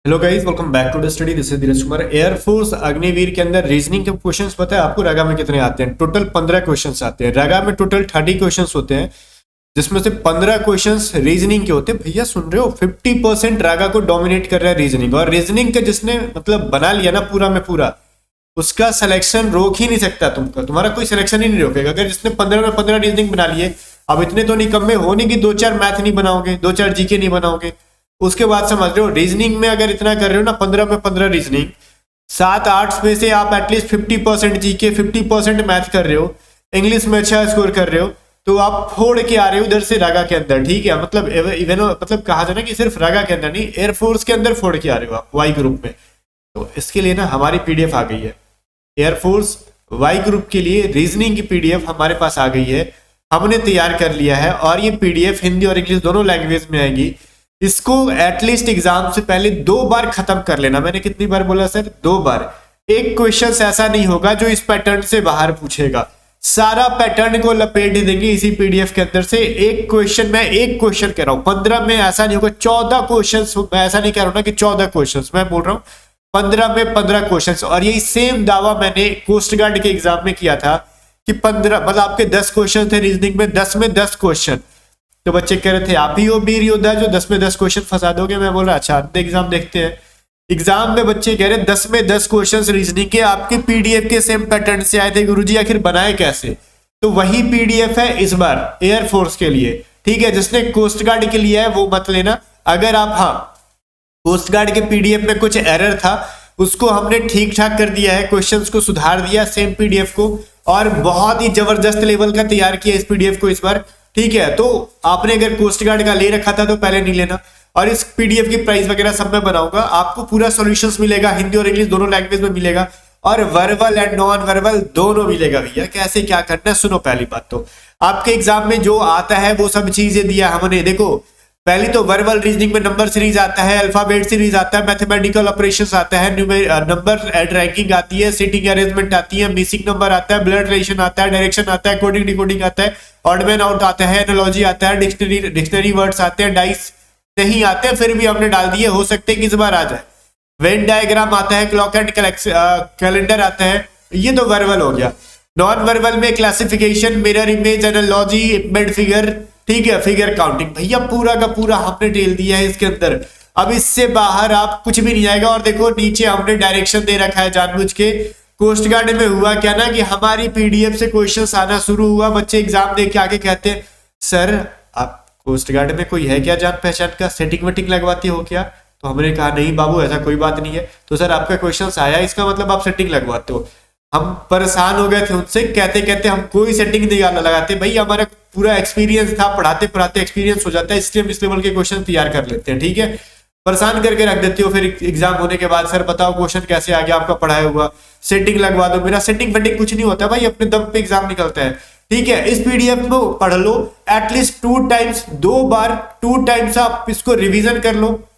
Hello guys, welcome back to the study. This is Dheeraj Kumar. Air force Agniveer के अंदर reasoning के questions पता है आपको रगा में कितने आते हैं? टोटल 15 क्वेश्चंस आते हैं। रगा में टोटल 30 क्वेश्चंस होते हैं, जिसमें से 15 क्वेश्चंस रीजनिंग के होते हैं। भैया सुन रहे हो, 50% रागा को डोमिनेट कर रहा है रीजनिंग। और रीजनिंग का जिसने मतलब बना लिया ना पूरा में पूरा, उसका सिलेक्शन रोक ही नहीं सकता तुमका। तुम्हारा कोई सिलेक्शन ही नहीं रोकेगा। अगर जिसने 15 में 15 रीजनिंग बना लिए, अब इतने तो निकम्मे हो नहीं कि 2-4 मैथ नहीं बनाओगे, 2-4 जीके नहीं बनाओगे। उसके बाद समझ रहे हो, रीजनिंग में अगर इतना कर रहे हो ना, 15 में 15 रीजनिंग, 7-8 में से आप एटलीस्ट 50% जीके, 50% मैथ कर रहे हो, इंग्लिश में अच्छा स्कोर कर रहे हो, तो आप फोड़ के आ रहे हो उधर से रागा के अंदर। ठीक है, मतलब इवन मतलब कहा जाए ना कि सिर्फ रागा के अंदर नहीं, एयरफोर्स के अंदर फोड़ के आ रहे हो आप वाई ग्रुप में। तो इसके लिए ना हमारी पीडीएफ आ गई है। एयरफोर्स वाई ग्रुप के लिए रीजनिंग की पीडीएफ हमारे पास आ गई है, हमने तैयार कर लिया है। और ये पीडीएफ हिंदी और इंग्लिश दोनों लैंग्वेज में आएगी। इसको एटलीस्ट एग्जाम से पहले 2 बार खत्म कर लेना। मैंने कितनी बार बोला सर? 2 बार। एक क्वेश्चन ऐसा नहीं होगा जो इस पैटर्न से बाहर पूछेगा, सारा पैटर्न को लपेट देंगे इसी पीडीएफ के अंदर से। एक क्वेश्चन, मैं एक क्वेश्चन कह रहा हूं, 15 में ऐसा नहीं होगा, 14 क्वेश्चन। मैं ऐसा नहीं कह रहा हूं ना कि 14 क्वेश्चन, मैं बोल रहा हूं 15 में 15 क्वेश्चन। और यही सेम दावा मैंने कोस्ट गार्ड के एग्जाम में किया था कि 15 मतलब आपके 10 क्वेश्चन थे रीजनिंग में, 10 में 10 क्वेश्चन। तो बच्चे कह रहे थे आप ही हो वीर योद्धा जो 10 में 10 क्वेश्चन फंसा दोगे। मैं बोल रहा अच्छा एग्जाम देखते हैं। एग्जाम में बच्चे कह रहे 10 में 10 क्वेश्चन रीजनिंग के आपके पीडीएफ के सेम पैटर्न से आए थे गुरुजी, आखिर बनाए कैसे? तो वही पीडीएफ है इस बार एयरफोर्स के लिए। ठीक है, जिसने कोस्ट गार्ड के लिए है वो मत लेना। अगर आप, हाँ, कोस्ट गार्ड के पीडीएफ में कुछ एरर था, उसको हमने ठीक ठाक कर दिया है, क्वेश्चंस को सुधार दिया सेम पीडीएफ को, और बहुत ही जबरदस्त लेवल का तैयार किया इस पीडीएफ को इस बार। ठीक है, तो आपने अगर कोस्ट गार्ड का ले रखा था तो पहले नहीं लेना। और इस पीडीएफ की प्राइस वगैरह सब मैं बनाऊंगा, आपको पूरा सॉल्यूशंस मिलेगा, हिंदी और इंग्लिश दोनों लैंग्वेज में मिलेगा, और वर्बल एंड नॉन वर्बल दोनों मिलेगा। भैया कैसे क्या करना है सुनो। पहली बात तो आपके एग्जाम में जो आता है वो सब चीजें दिया हमने। देखो, पहली तो वर्बल रीजनिंग में नंबर सीरीज आता है, अल्फाबेट सीरीज आता है, मैथमेटिकल ऑपरेशंस आता है, नंबर एड रैंकिंग आती है, सीटिंग अरेंजमेंट आती है, मिसिंग नंबर आता है, ब्लड रिलेशन आता है, डायरेक्शन आता है, कोडिंग डिकोडिंग आता है, ऑड मैन आउट आता है, एनालॉजी आता है, डिक्शनरी वर्ड्स आते हैं, डाइस नहीं आते हैं, फिर भी हमने डाल दिए, हो सकते हैं कि इस बार आ जाए। वेन डायग्राम आता है, क्लॉक एंड कैलेंडर आता है। ये तो वर्बल हो गया। नॉन वर्बल में classification, mirror image, analogy, embed figure, ठीक है, फिगर काउंटिंग। भैया पूरा का पूरा हमने टेल दिया है इसके अंदर। अब इससे बाहर आप कुछ भी नहीं आएगा। और देखो नीचे हमने डायरेक्शन दे रखा है जानबूझ के। कोस्ट गार्ड में हुआ क्या ना कि हमारी पीडीएफ से क्वेश्चन आना शुरू हुआ, बच्चे एग्जाम दे के आके कहते हैं सर आप कोस्ट गार्ड में कोई है क्या जान पहचान का, सेटिंग वेटिंग लगवाती हो क्या? तो हमने कहा नहीं बाबू ऐसा कोई बात नहीं है। तो सर आपका क्वेश्चन आया, इसका मतलब आप सेटिंग लगवाते हो। हम परेशान हो गए थे उनसे, कहते कहते हम कोई सेटिंग नहीं लगाते। भाई हमारा पूरा एक्सपीरियंस था, पढ़ाते पढ़ाते एक्सपीरियंस हो जाता है, इसलिए हम इस लेवल के क्वेश्चन तैयार कर लेते हैं। ठीक है, परेशान करके रख देते हो, फिर एग्जाम होने के बाद सर बताओ क्वेश्चन कैसे आ गया आपका पढ़ाया हुआ, सेटिंग लगवा दो। मेरा सेटिंग वेटिंग कुछ नहीं होता भाई, अपने दम पे एग्जाम निकलता है। ठीक है, इस पीडीएफ को पढ़ लो एटलीस्ट 2 टाइम्स, 2 बार 2 टाइम्स आप इसको रिवीजन कर लो।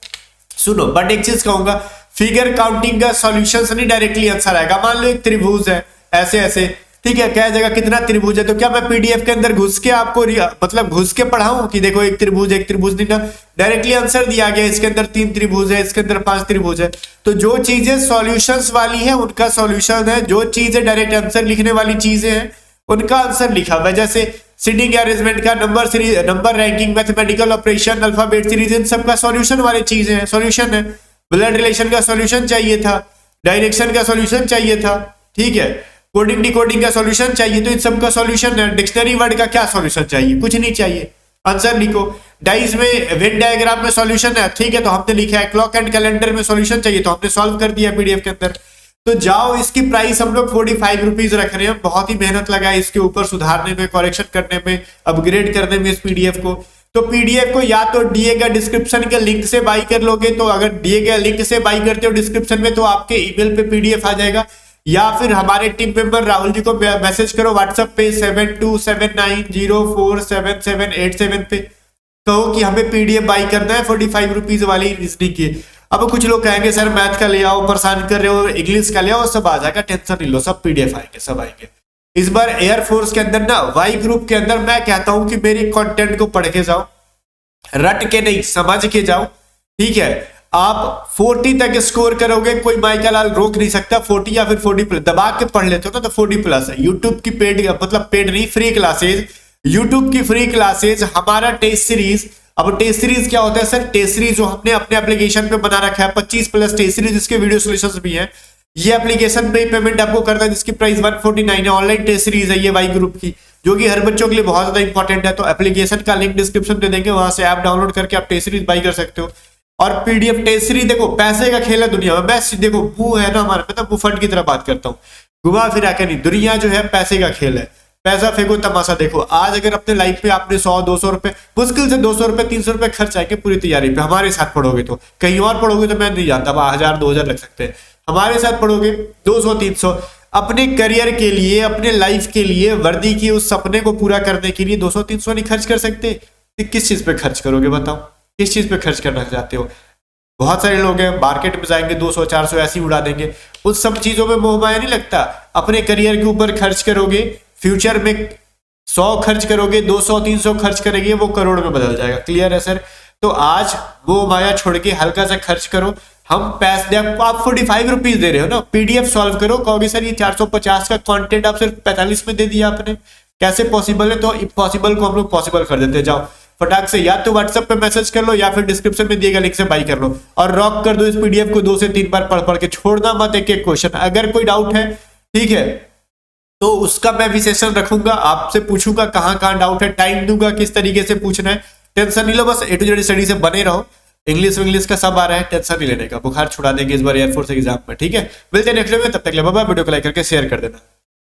सुनो, बट एक चीज कहूंगा, फिगर काउंटिंग का सॉल्यूशन नहीं डायरेक्टली आंसर आएगा। मान लो एक त्रिभुज है ऐसे ऐसे, ठीक है, क्या जगह कितना त्रिभुज है, तो क्या मैं पीडीएफ के अंदर घुस के आपको मतलब घुस के पढ़ाऊं कि देखो एक त्रिभुज नहीं ना, डायरेक्टली आंसर दिया गया, इसके अंदर 3 त्रिभुज है, इसके अंदर 5 त्रिभुज है। तो जो चीजें सॉल्यूशंस वाली है उनका सॉल्यूशन है, जो चीजें डायरेक्ट आंसर लिखने वाली चीजें हैं उनका आंसर लिखा हुआ है। जैसे सीटिंग अरेंजमेंट का, number series, number ranking, mathematical operation, alphabet series, इन सब का सॉल्यूशन वाली चीजें हैं, सॉल्यूशन है। ब्लड रिलेशन का सॉल्यूशन चाहिए था, डायरेक्शन का सॉल्यूशन चाहिए था, ठीक है, कोडिंग डिकोडिंग का सॉल्यूशन चाहिए, तो इन सब का सॉल्यूशन है। डिक्शनरी वर्ड का क्या सॉल्यूशन चाहिए? कुछ नहीं चाहिए, आंसर लिखो। डाइस में, वेन डायग्राम में सॉल्यूशन है, ठीक है, तो हमने लिखा है। क्लॉक एंड कैलेंडर में सॉल्यूशन चाहिए, तो हमने सॉल्व कर दिया पीडीएफ के अंदर। तो जाओ, इसकी प्राइस हम लोग 45 रुपीज रख रहे हैं। बहुत ही मेहनत लगा है इसके ऊपर सुधारने में, करेक्शन करने में, अपग्रेड करने में इस पीडीएफ को। तो पीडीएफ को या तो दिए गए डिस्क्रिप्शन के लिंक से बाई कर लोगे, तो अगर दिए गए लिंक से बाई करते हो डिस्क्रिप्शन में तो आपके ईमेल पे पीडीएफ आ जाएगा, या फिर हमारे टीम मेंबर राहुल जी को मैसेज करो व्हाट्सएप पे 7279047787 पे, कहो कि हमें पीडीएफ बाई करना है 45 रुपीज वाली रीजनिंग की। अब कुछ लोग कहेंगे सर मैथ का ले आओ, परेशान कर रहे हो, इंग्लिश का ले आओ, सब आ जाएगा, टेंशन नहीं लो, सब पीडीएफ आएंगे, सब आएंगे। इस बार एयरफोर्स के अंदर ना वाई ग्रुप के अंदर मैं कहता हूं कि मेरी कंटेंट को पढ़ के जाओ, रट के नहीं समझ के जाओ। ठीक है, आप 40 तक स्कोर करोगे, कोई माइका लाल रोक नहीं सकता। 40 या फिर 40 प्लस दबा के पढ़ लेते हो ना, तो 40 प्लस है। यूट्यूब की पेड, मतलब पेड नहीं, फ्री क्लासेज, यूट्यूब की फ्री क्लासेज, हमारा टेस्ट सीरीज। अब टेस्ट सीरीज क्या होता है सर? टेस्ट सीरीज जो हमने अपने एप्लीकेशन पे बना रखा है, 25 प्लस टेस्ट सीरीज, इसके वीडियो सोल्यूशंस भी है। ये एप्लीकेशन पे पेमेंट आपको करना है, जिसकी प्राइस 149 है। ऑनलाइन टेस्ट सीरीज है ये वाई ग्रुप की, जो कि हर बच्चों के लिए बहुत ज्यादा इंपॉर्टेंट है। तो एप्लीकेशन का लिंक डिस्क्रिप्शन में देंगे, वहां से ऐप डाउनलोड करके आप टेस्ट सीरीज बाई कर सकते हो। और पीडीएफ टेस्ट सीरीज, देखो पैसे का खेल है दुनिया में। मैं देखो मुंह है ना हमारे, मतलब मुफट की तरह बात करता हूँ, घुमा फिरा के नहीं। दुनिया जो है पैसे का खेल है, पैसा फेंको तमाशा देखो। आज अगर अपने लाइफ पे आपने 100-200 रुपए, मुश्किल से 200 रुपए 300 रुपए खर्च आएंगे पूरी तैयारी पे। हमारे साथ पढ़ोगे तो, कहीं और पढ़ोगे तो मैं नहीं जानता, 1000-2000 लग सकते हैं। हमारे साथ पढ़ोगे 200-300, अपने करियर के लिए, अपने लाइफ के लिए, वर्दी की उस सपने को पूरा करने के लिए 200-300 नहीं खर्च कर सकते, तो किस चीज पे खर्च करोगे बताओ? किस चीज पे खर्च करना चाहते हो? बहुत सारे लोग हैं मार्केट में जाएंगे 200-400 ऐसे ही उड़ा देंगे। उन सब चीजों में मोह माया नहीं लगता। अपने करियर के ऊपर खर्च करोगे, फ्यूचर में 100 खर्च करोगे, 200-300 खर्च करेंगे, वो करोड़ में बदल जाएगा। क्लियर है सर? तो आज वो माया छोड़ के हल्का सा खर्च करो। हम पैसे आप 45 रुपीज दे रहे हो ना, पीडीएफ सॉल्व करो। कहोगे सर ये 450 का कंटेंट आप सिर्फ 45 में दे दिया आपने, कैसे पॉसिबल है? तो इम्पॉसिबल को हम लोग पॉसिबल कर देते। जाओ फटाक से या तो व्हाट्सएप पे मैसेज कर लो, या फिर डिस्क्रिप्शन में दिए गए लिंक से बाई कर लो, और रॉक कर दो इस पीडीएफ को। 2 से 3 बार पढ़ पढ़ के छोड़ना मत एक एक क्वेश्चन। अगर कोई डाउट है, ठीक है, तो उसका मैं भी सेशन रखूंगा, आपसे पूछूंगा कहाँ कहाँ डाउट है, टाइम दूंगा किस तरीके से पूछना है। टेंशन नहीं लो, बस A to Z स्टडी से बने रहो। इंग्लिश का सब आ रहा है, टेंशन नहीं लेने का। बुखार छुड़ा देंगे इस बार एयरफोर्स एग्जाम में, ठीक है? मिलते हैं नेक्स्ट वीडियो में, तब तक के लिए बाय बाय। वीडियो को लाइक करके शेयर कर देना।